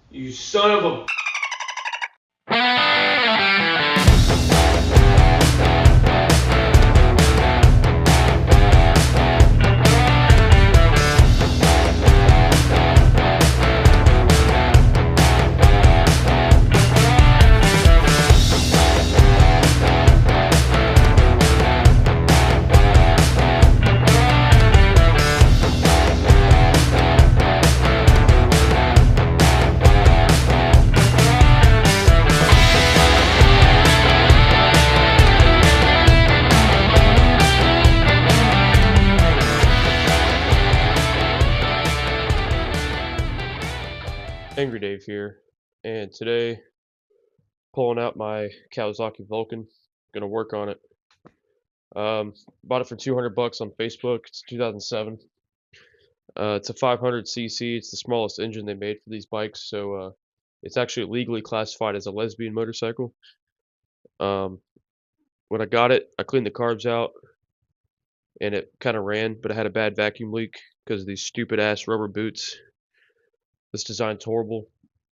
You son of a... Angry Dave here, and today pulling out my Kawasaki Vulcan. Gonna work on it. Bought it for 200 bucks on Facebook. It's 2007. It's a 500cc. It's the smallest engine they made for these bikes, so it's actually legally classified as a lesbian motorcycle. Um, when I got it, I cleaned the carbs out, and it kind of ran, but it had a bad vacuum leak because of these stupid ass rubber boots. This design's horrible.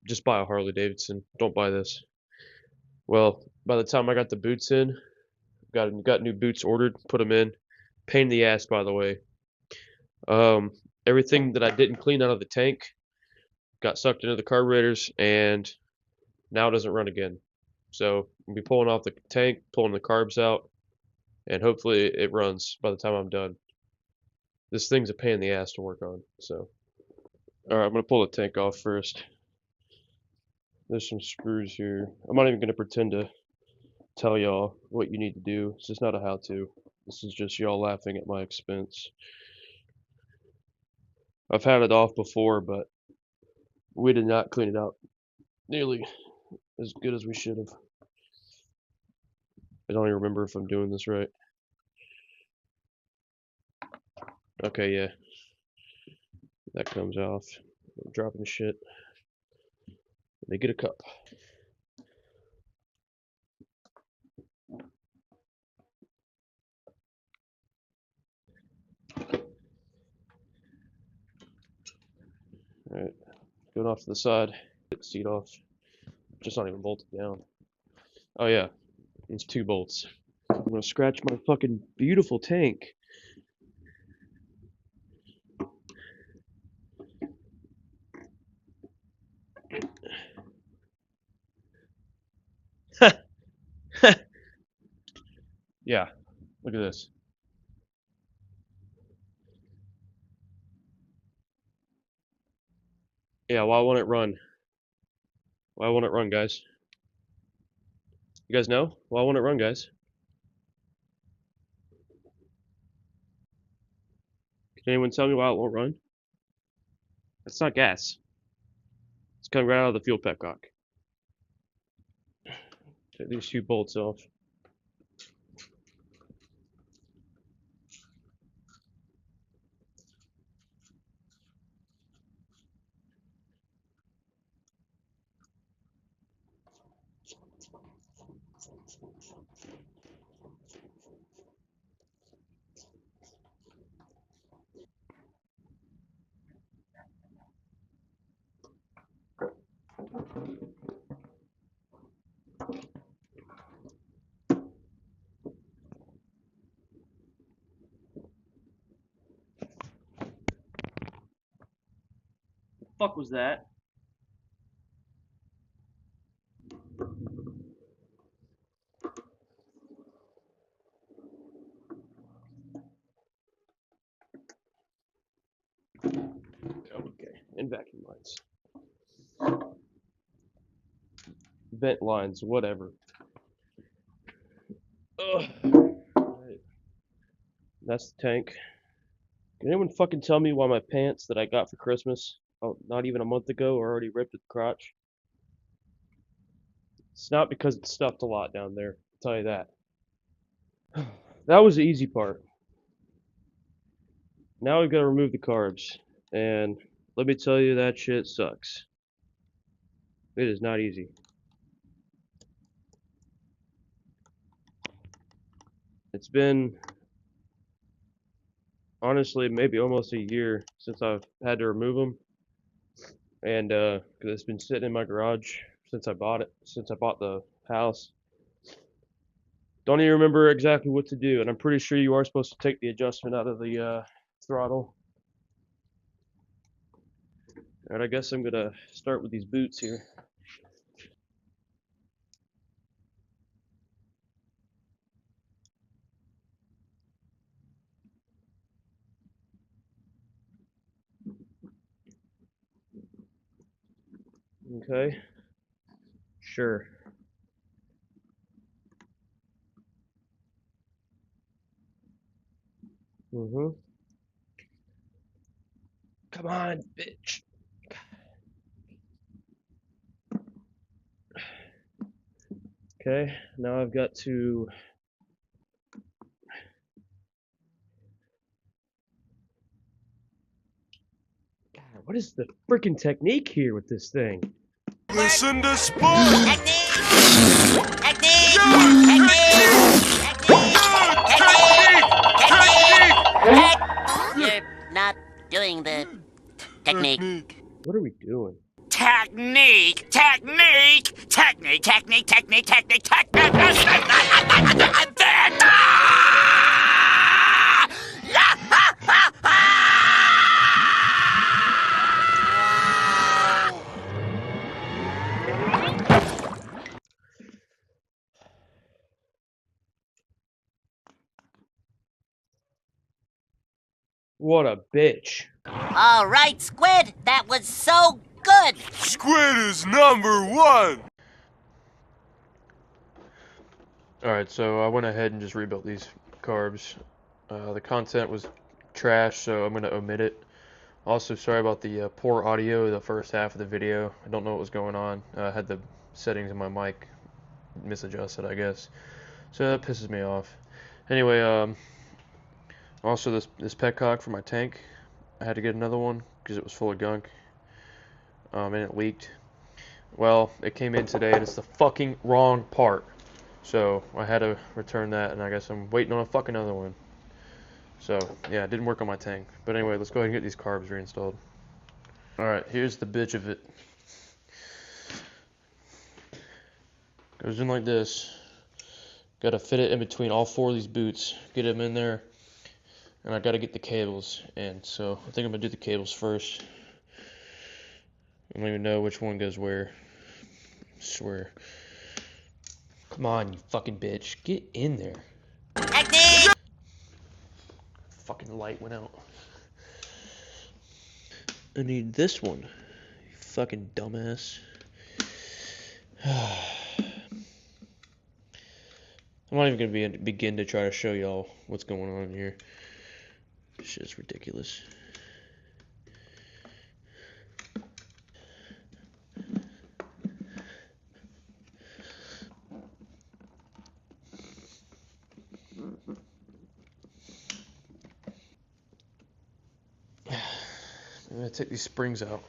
Just buy a Harley Davidson. Don't buy this. Well, by the time I got the boots in, got new boots ordered, put them in. Pain in the ass, by the way. Um, Everything that I didn't clean out of the tank got sucked into the carburetors, and now it doesn't run again. So I'll be pulling off the tank, pulling the carbs out, and hopefully it runs by the time I'm done. This thing's a pain in the ass to work on. So, all right, I'm gonna pull the tank off first. There's some screws here. I'm not even gonna pretend to tell y'all what you need to do. This is not a how-to. This is just y'all laughing at my expense. I've had it off before, but we did not clean it out nearly as good as we should have. I don't even remember if I'm doing this right. Okay, yeah. That comes off. I'm dropping shit. Let me get a cup. Alright. Going off to the side. Get the seat off. Just not even bolted down. Oh yeah. It's 2 bolts. I'm gonna scratch my fucking beautiful tank. Yeah. Look at this. Yeah, why won't it run? Why won't it run, guys? You guys know? Why won't it run, guys? Can anyone tell me why it won't run? It's not gas. It's coming right out of the fuel petcock. Take these 2 bolts off. Fuck was that? Okay, and vacuum lines. Vent lines, whatever. Ugh. Alright. That's the tank. Can anyone fucking tell me why my pants that I got for Christmas, not even a month ago, are already ripped at the crotch? It's not because it's stuffed a lot down there, I'll tell you that. That was the easy part. Now we've got to remove the carbs. And let me tell you, that shit sucks. It is not easy. It's been, honestly, maybe almost a year since I've had to remove them. and because it's been sitting in my garage since I bought it, since I bought the house. Don't even remember exactly what to do, and I'm pretty sure you are supposed to take the adjustment out of the throttle. And I guess I'm gonna start with these boots here. Okay, sure. Mm-hmm. Come on, bitch. Okay, now I've got to. God, what is the freaking technique here with this thing? Listen to sports. Technique! You're not doing the technique. What are we doing? Technique. What a bitch. All right, Squid, that was so good. Squid is #1. Alright, so I went ahead and just rebuilt these carbs. The content was trash, so I'm going to omit it. Also, sorry about the poor audio the first half of the video. I don't know what was going on. I had the settings in my mic misadjusted, I guess. So that pisses me off. Anyway, also this petcock for my tank, I had to get another one because it was full of gunk, and it leaked. Well, it came in today and it's the fucking wrong part. So I had to return that, and I guess I'm waiting on a fucking other one. So yeah, it didn't work on my tank. But anyway, let's go ahead and get these carbs reinstalled. Alright, here's the bitch of it. Goes in like this. Gotta fit it in between all four of these boots. Get them in there. And I gotta get the cables. And so I think I'm gonna do the cables first. I don't even know which one goes where. I swear. Come on, you fucking bitch. Get in there. Technique! Fucking light went out. I need this one. You fucking dumbass. I'm not even gonna begin to try to show y'all what's going on here. Shit's ridiculous. I'm gonna take these springs out.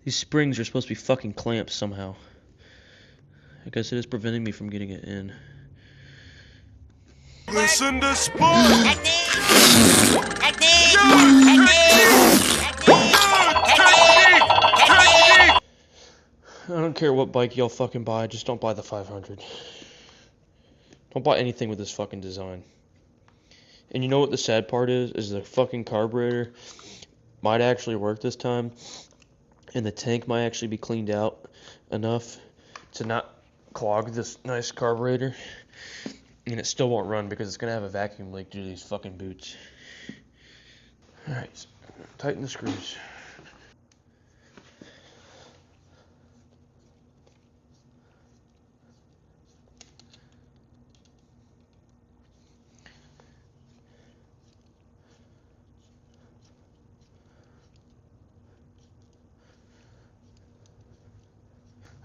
These springs are supposed to be fucking clamps somehow. I guess it is preventing me from getting it in. Listen to sports. Technique! I don't care what bike y'all fucking buy, just don't buy the 500. Don't buy anything with this fucking design. And you know what the sad part is? Is the fucking carburetor might actually work this time, and the tank might actually be cleaned out enough to not clog this nice carburetor, and it still won't run because it's gonna have a vacuum leak due to these fucking boots. Alright, tighten the screws.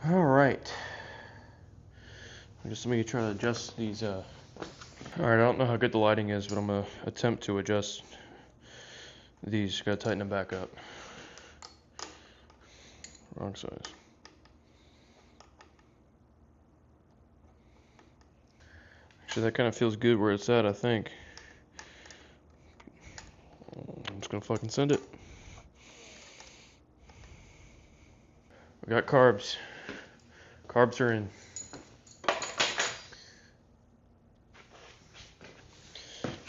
Alright. I'm just gonna try to adjust these, Alright, I don't know how good the lighting is, but I'm gonna attempt to adjust these. Gotta tighten them back up. Wrong size. Actually, that kind of feels good where it's at, I think. gonna fucking send it. We got carbs. Carbs are in.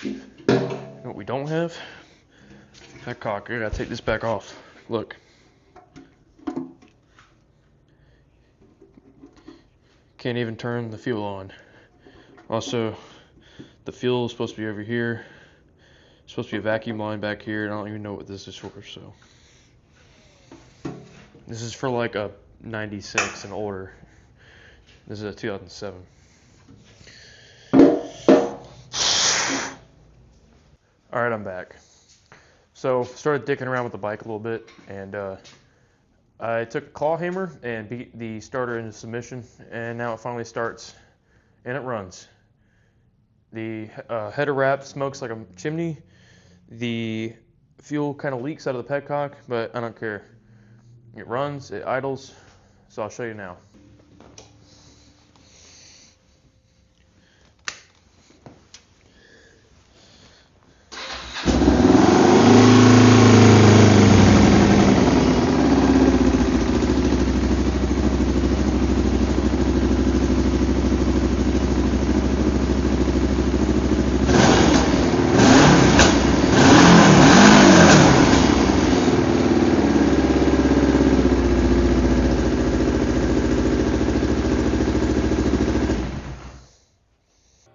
You know what we don't have? Petcock. I gotta take this back off. Look. Can't even turn the fuel on. Also, the fuel is supposed to be over here. It's supposed to be a vacuum line back here, and I don't even know what this is for, so. This is for like a 96 and older. This is a 2007. Alright, I'm back. So, started dicking around with the bike a little bit, and I took a claw hammer and beat the starter into submission, and now it finally starts, and it runs. The header wrap smokes like a chimney. The fuel kind of leaks out of the petcock, but I don't care. It runs, it idles, so I'll show you now.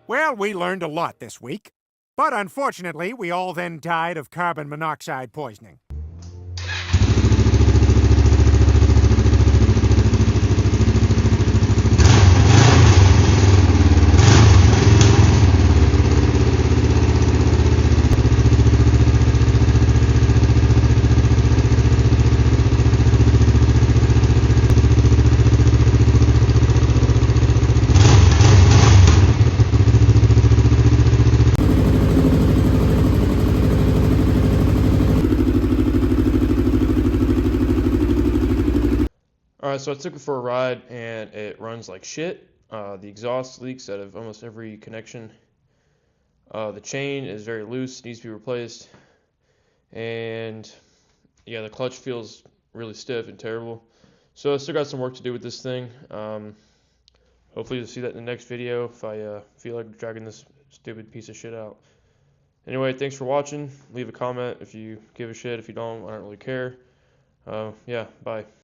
Well, we learned a lot this week. But unfortunately, we all then died of carbon monoxide poisoning. Alright, so I took it for a ride and it runs like shit. The exhaust leaks out of almost every connection. The chain is very loose, needs to be replaced. And yeah, the clutch feels really stiff and terrible. So I still got some work to do with this thing. Hopefully you'll see that in the next video if I feel like dragging this stupid piece of shit out. Anyway, thanks for watching. Leave a comment if you give a shit. If you don't, I don't really care. Yeah, bye.